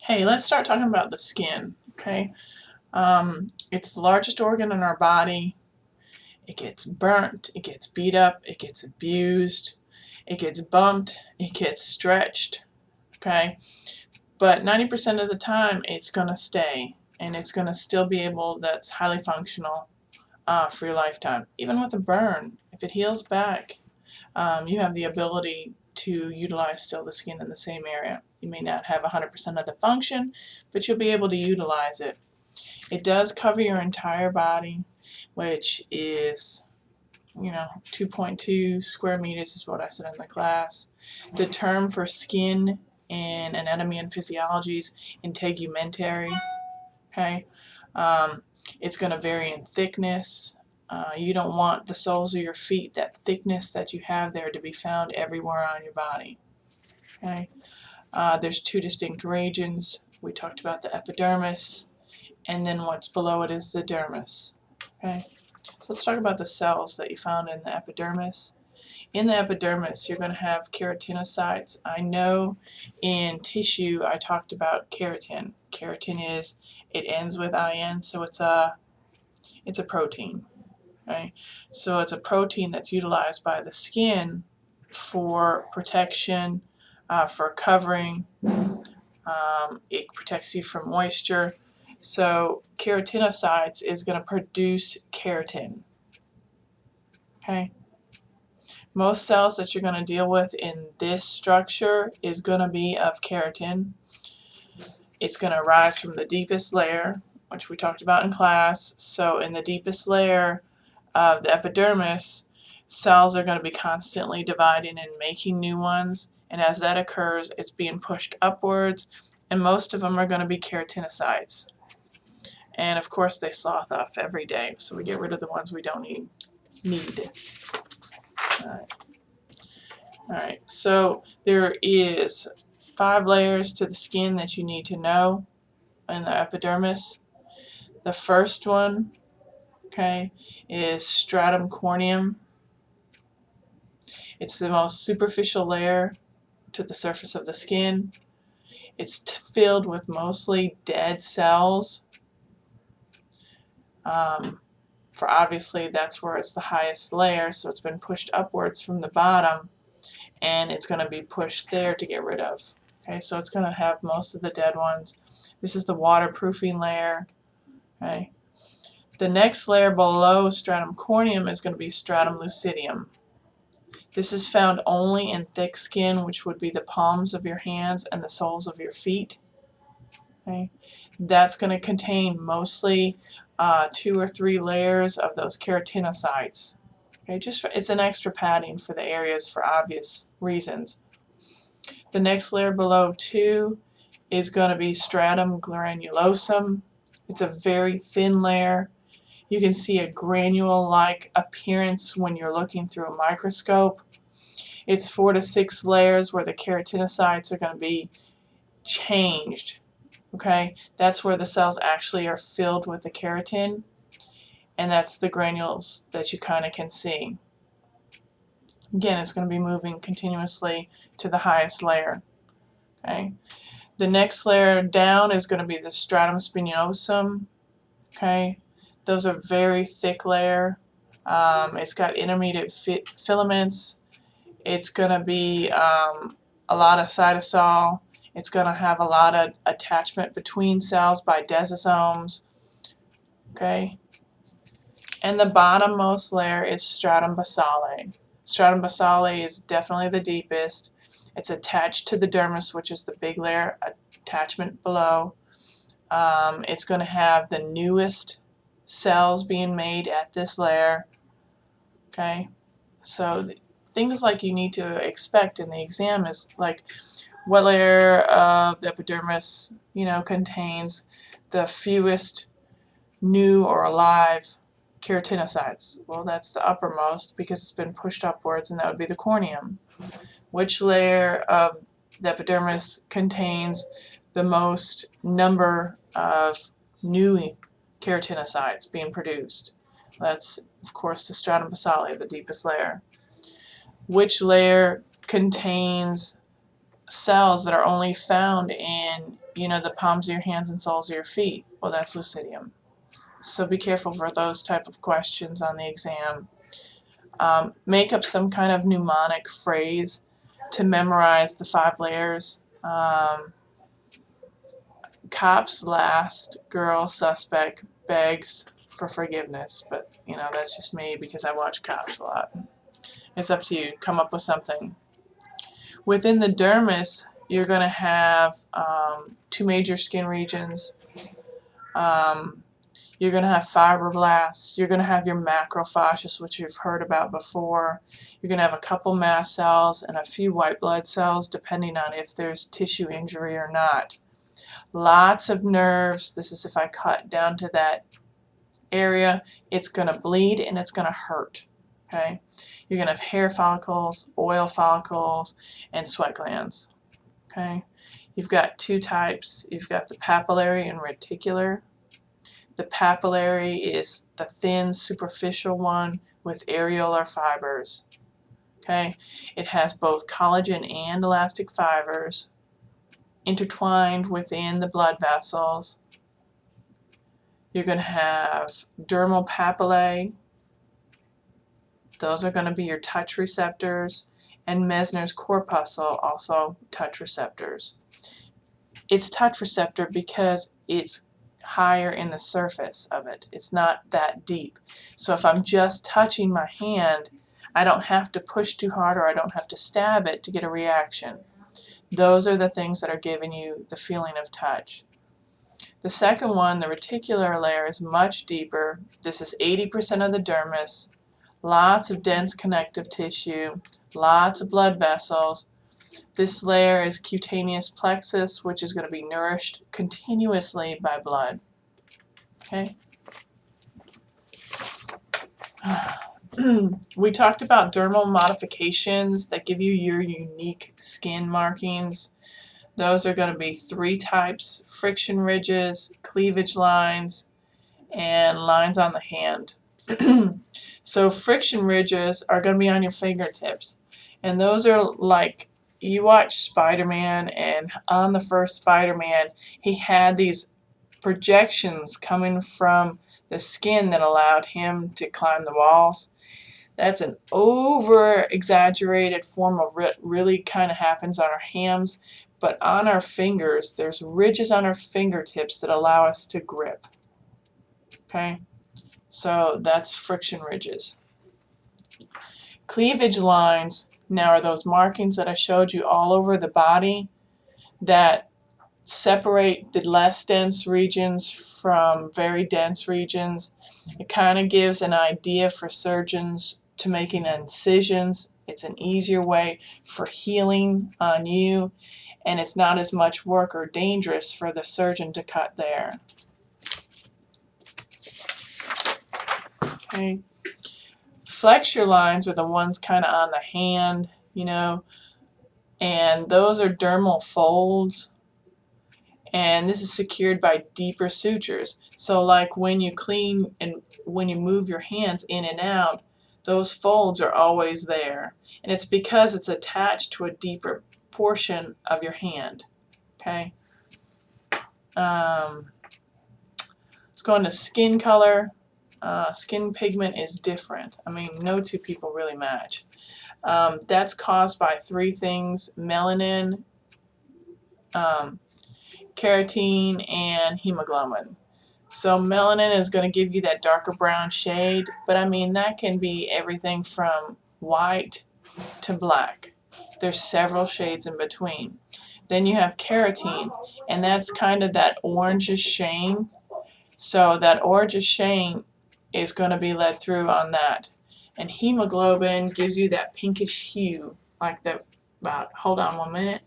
Hey, let's start talking about the skin, okay? It's the largest organ in our body. It gets burnt, it gets beat up, it gets abused, it gets bumped, it gets stretched, okay? But 90% of the time, it's going to stay, and it's going to still be able, that's highly functional for your lifetime. Even with a burn, if it heals back, you have the ability to utilize still the skin in the same area. You may not have 100% of the function, but you'll be able to utilize it. It does cover your entire body, which is, 2.2 square meters is what I said in the class. The term for skin in anatomy and physiology is integumentary. Okay, it's going to vary in thickness. You don't want the soles of your feet, that thickness that you have there, to be found everywhere on your body. Okay, there's two distinct regions. We talked about the epidermis, and then what's below it is the dermis. Okay, so let's talk about the cells that you found in the epidermis. In the epidermis, you're going to have keratinocytes. I know in tissue I talked about keratin. Keratin is, it ends with IN, so it's a protein. Right? So it's a protein that's utilized by the skin for protection, for covering. It protects you from moisture. So keratinocytes is going to produce keratin. Okay. Most cells that you're going to deal with in this structure is going to be of keratin. It's going to rise from the deepest layer, which we talked about in class. So in the deepest layer of the epidermis, cells are going to be constantly dividing and making new ones. And as that occurs, it's being pushed upwards, and most of them are going to be keratinocytes. And of course, they slough off every day, so we get rid of the ones we don't need. All right, so there is 5 layers to the skin that you need to know in the epidermis. The first one, okay, is stratum corneum. It's the most superficial layer to the surface of the skin. It's filled with mostly dead cells. For obviously that's where it's the highest layer, so it's been pushed upwards from the bottom, and it's going to be pushed there to get rid of. Okay, so it's going to have most of the dead ones. This is the waterproofing layer. Okay. The next layer below stratum corneum is going to be stratum lucidium. This is found only in thick skin, which would be the palms of your hands and the soles of your feet. Okay. That's going to contain mostly 2 or 3 layers of those keratinocytes. Okay, it's an extra padding for the areas for obvious reasons. The next layer below 2 is going to be stratum granulosum. It's a very thin layer. You can see a granule-like appearance when you're looking through a microscope. It's 4 to 6 layers where the keratinocytes are going to be changed. Okay, that's where the cells actually are filled with the keratin, and that's the granules that you kind of can see. Again, it's going to be moving continuously to the highest layer. Okay, the next layer down is going to be the stratum spinosum. Okay, those are very thick layer. It's got intermediate filaments. It's going to be a lot of cytosol. It's going to have a lot of attachment between cells by desosomes. Okay, and the bottommost layer is stratum basale. Stratum basale is definitely the deepest. It's attached to the dermis, which is the big layer attachment below. It's going to have the newest cells being made at this layer. Okay, so things like you need to expect in the exam is like, what layer of the epidermis, contains the fewest new or alive keratinocytes? Well, that's the uppermost because it's been pushed upwards, and that would be the corneum. Which layer of the epidermis contains the most number of new keratinocytes being produced? That's, of course, the stratum basale, the deepest layer. Which layer contains cells that are only found in, the palms of your hands and soles of your feet. Well, that's lucidium. So be careful for those type of questions on the exam. Make up some kind of mnemonic phrase to memorize the 5 layers. Cops last, girl suspect begs for forgiveness, but that's just me because I watch Cops a lot. It's up to you. Come up with something. Within the dermis, you're going to have 2 major skin regions. You're going to have fibroblasts. You're going to have your macrophages, which you've heard about before. You're going to have a couple mast cells and a few white blood cells, depending on if there's tissue injury or not. Lots of nerves. This is if I cut down to that area, it's going to bleed and it's going to hurt. Okay? You're going to have hair follicles, oil follicles, and sweat glands. Okay? You've got 2 types. You've got the papillary and reticular. The papillary is the thin, superficial one with areolar fibers. Okay? It has both collagen and elastic fibers intertwined within the blood vessels. You're going to have dermal papillae. Those are going to be your touch receptors, and Mesner's corpuscle, also touch receptors. It's touch receptor because it's higher in the surface of it. It's not that deep. So if I'm just touching my hand, I don't have to push too hard or I don't have to stab it to get a reaction. Those are the things that are giving you the feeling of touch. The second one, the reticular layer, is much deeper. This is 80% of the dermis. Lots of dense connective tissue, lots of blood vessels. This layer is cutaneous plexus, which is going to be nourished continuously by blood. Okay? We talked about dermal modifications that give you your unique skin markings. Those are going to be 3 types: friction ridges, cleavage lines, and lines on the hand. So friction ridges are going to be on your fingertips, and those are like, you watch Spider-Man, and on the first Spider-Man he had these projections coming from the skin that allowed him to climb the walls. That's an over-exaggerated form of what really kind of happens on our hams, but on our fingers there's ridges on our fingertips that allow us to grip. Okay? So that's friction ridges. Cleavage lines now are those markings that I showed you all over the body that separate the less dense regions from very dense regions. It kind of gives an idea for surgeons to making incisions. It's an easier way for healing on you, and it's not as much work or dangerous for the surgeon to cut there. Okay. Flexure lines are the ones kind of on the hand, and those are dermal folds, and this is secured by deeper sutures. So like when you clean and when you move your hands in and out, those folds are always there, and it's because it's attached to a deeper portion of your hand. Okay. Let's go into skin color. Skin pigment is different. I mean, no 2 people really match. That's caused by 3 things: melanin, keratin, and hemoglobin. So melanin is going to give you that darker brown shade, but I mean that can be everything from white to black. There's several shades in between. Then you have keratin, and that's kind of that orangish shade. So that orangish shade is going to be led through on that. And hemoglobin gives you that pinkish hue, like the, hold on 1 minute.